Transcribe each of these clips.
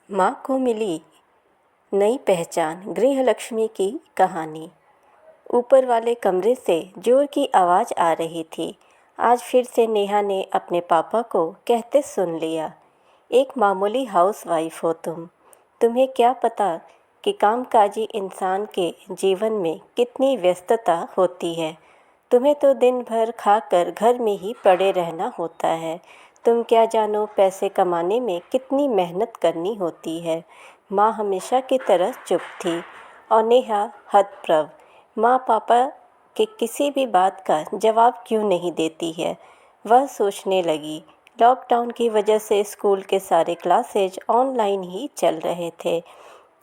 माँ को मिली नई पहचान। गृहलक्ष्मी की कहानी। ऊपर वाले कमरे से जोर की आवाज़ आ रही थी। आज फिर से नेहा ने अपने पापा को कहते सुन लिया, एक मामूली हाउसवाइफ हो तुम्हें क्या पता कि कामकाजी इंसान के जीवन में कितनी व्यस्तता होती है। तुम्हें तो दिन भर खाकर घर में ही पड़े रहना होता है। तुम क्या जानो पैसे कमाने में कितनी मेहनत करनी होती है। माँ हमेशा की तरह चुप थी और नेहा हतप्रभ। माँ पापा के किसी भी बात का जवाब क्यों नहीं देती है, वह सोचने लगी। लॉकडाउन की वजह से स्कूल के सारे क्लासेज ऑनलाइन ही चल रहे थे।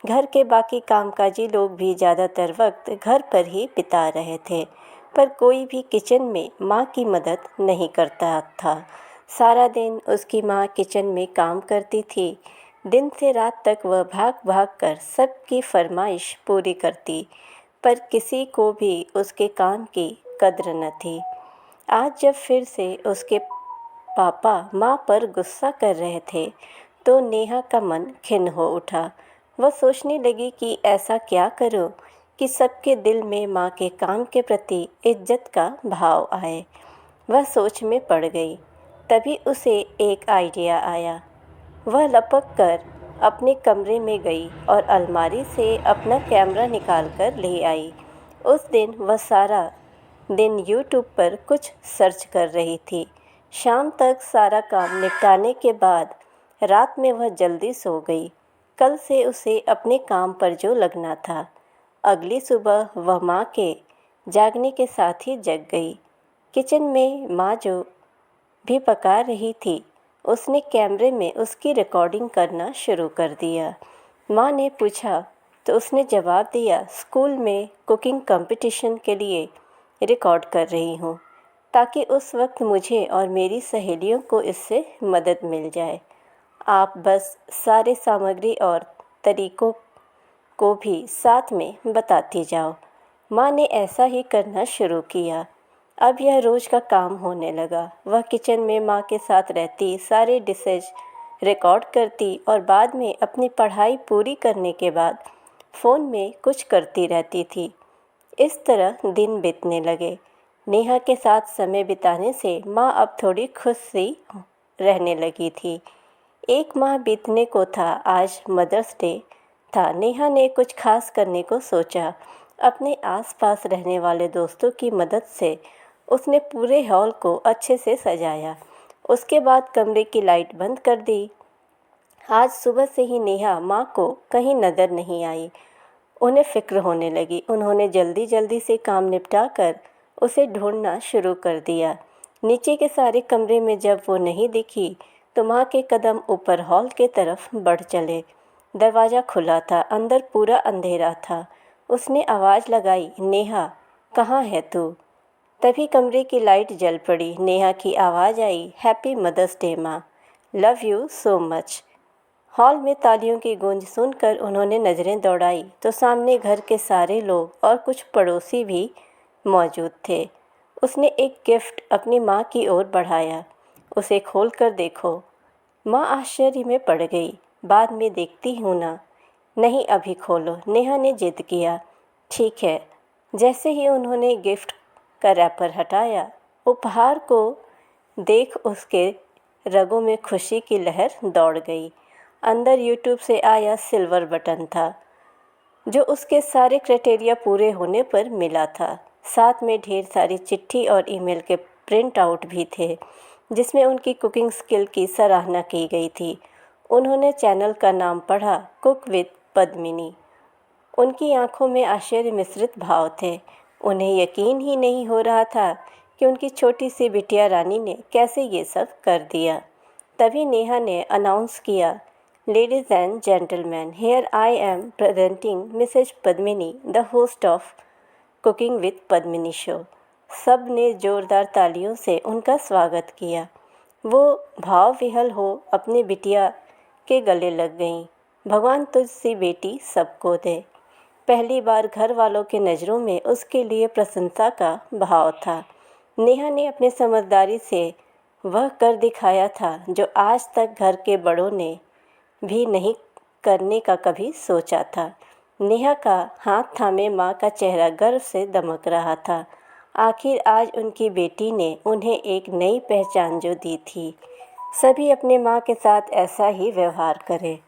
घर के बाकी कामकाजी लोग भी ज़्यादातर वक्त घर पर ही बिता रहे थे, पर कोई भी किचन में माँ की मदद नहीं करता था। सारा दिन उसकी माँ किचन में काम करती थी। दिन से रात तक वह भाग भाग कर सबकी फरमाइश पूरी करती, पर किसी को भी उसके काम की कद्र न थी। आज जब फिर से उसके पापा माँ पर गुस्सा कर रहे थे तो नेहा का मन खिन्न हो उठा। वह सोचने लगी कि ऐसा क्या करूं कि सबके दिल में माँ के काम के प्रति इज्जत का भाव आए। वह सोच में पड़ गई। तभी उसे एक आइडिया आया। वह लपक कर अपने कमरे में गई और अलमारी से अपना कैमरा निकाल कर ले आई। उस दिन वह सारा दिन यूट्यूब पर कुछ सर्च कर रही थी। शाम तक सारा काम निपटाने के बाद रात में वह जल्दी सो गई। कल से उसे अपने काम पर जो लगना था। अगली सुबह वह माँ के जागने के साथ ही जग गई। किचन में माँ जो भी पका रही थी, उसने कैमरे में उसकी रिकॉर्डिंग करना शुरू कर दिया। माँ ने पूछा तो उसने जवाब दिया, स्कूल में कुकिंग कंपटीशन के लिए रिकॉर्ड कर रही हूँ, ताकि उस वक्त मुझे और मेरी सहेलियों को इससे मदद मिल जाए। आप बस सारे सामग्री और तरीकों को भी साथ में बताती जाओ। माँ ने ऐसा ही करना शुरू किया। अब यह रोज़ का काम होने लगा। वह किचन में माँ के साथ रहती, सारे डिशेज रिकॉर्ड करती और बाद में अपनी पढ़ाई पूरी करने के बाद फ़ोन में कुछ करती रहती थी। इस तरह दिन बीतने लगे। नेहा के साथ समय बिताने से माँ अब थोड़ी खुश सी रहने लगी थी। एक माह बीतने को था। आज मदर्स डे था। नेहा ने कुछ खास करने को सोचा। अपने आसपास रहने वाले दोस्तों की मदद से उसने पूरे हॉल को अच्छे से सजाया। उसके बाद कमरे की लाइट बंद कर दी। आज सुबह से ही नेहा माँ को कहीं नज़र नहीं आई। उन्हें फ़िक्र होने लगी। उन्होंने जल्दी जल्दी से काम निपटा कर उसे ढूंढना शुरू कर दिया। नीचे के सारे कमरे में जब वो नहीं दिखी तो माँ के कदम ऊपर हॉल के तरफ बढ़ चले। दरवाज़ा खुला था, अंदर पूरा अंधेरा था। उसने आवाज़ लगाई, नेहा कहाँ है तू? तभी कमरे की लाइट जल पड़ी। नेहा की आवाज़ आई, हैप्पी मदर्स डे माँ, love you so much. Hall में तालियों की गूंज सुनकर उन्होंने नज़रें दौड़ाई तो सामने घर के सारे लोग और कुछ पड़ोसी भी मौजूद थे। उसने एक गिफ्ट अपनी माँ की ओर बढ़ाया। उसे खोल कर देखो। माँ आश्चर्य में पड़ गई। बाद में देखती हूँ ना। नहीं, अभी खोलो, नेहा ने जिद किया। ठीक है। जैसे ही उन्होंने गिफ्ट का रैपर हटाया, उपहार को देख उसके रगों में खुशी की लहर दौड़ गई। अंदर यूट्यूब से आया सिल्वर बटन था, जो उसके सारे क्राइटेरिया पूरे होने पर मिला था। साथ में ढेर सारी चिट्ठी और ईमेल के प्रिंट आउट भी थे, जिसमें उनकी कुकिंग स्किल की सराहना की गई थी। उन्होंने चैनल का नाम पढ़ा, कुक विद पद्मिनी। उनकी आंखों में आश्चर्य मिश्रित भाव थे। उन्हें यकीन ही नहीं हो रहा था कि उनकी छोटी सी बिटिया रानी ने कैसे ये सब कर दिया। तभी नेहा ने अनाउंस किया, Ladies and gentlemen, here I am presenting Mrs. Padmini, the host of Cooking with Padmini show। सब ने जोरदार तालियों से उनका स्वागत किया। वो भाव विहल हो अपनी बिटिया के गले लग गईं। भगवान तुझसी बेटी सबको दे। पहली बार घर वालों के नज़रों में उसके लिए प्रशंसा का भाव था। नेहा ने अपने समझदारी से वह कर दिखाया था जो आज तक घर के बड़ों ने भी नहीं करने का कभी सोचा था। नेहा का हाथ थामे माँ का चेहरा गर्व से दमक रहा था। आखिर आज उनकी बेटी ने उन्हें एक नई पहचान जो दी थी। सभी अपने माँ के साथ ऐसा ही व्यवहार करें।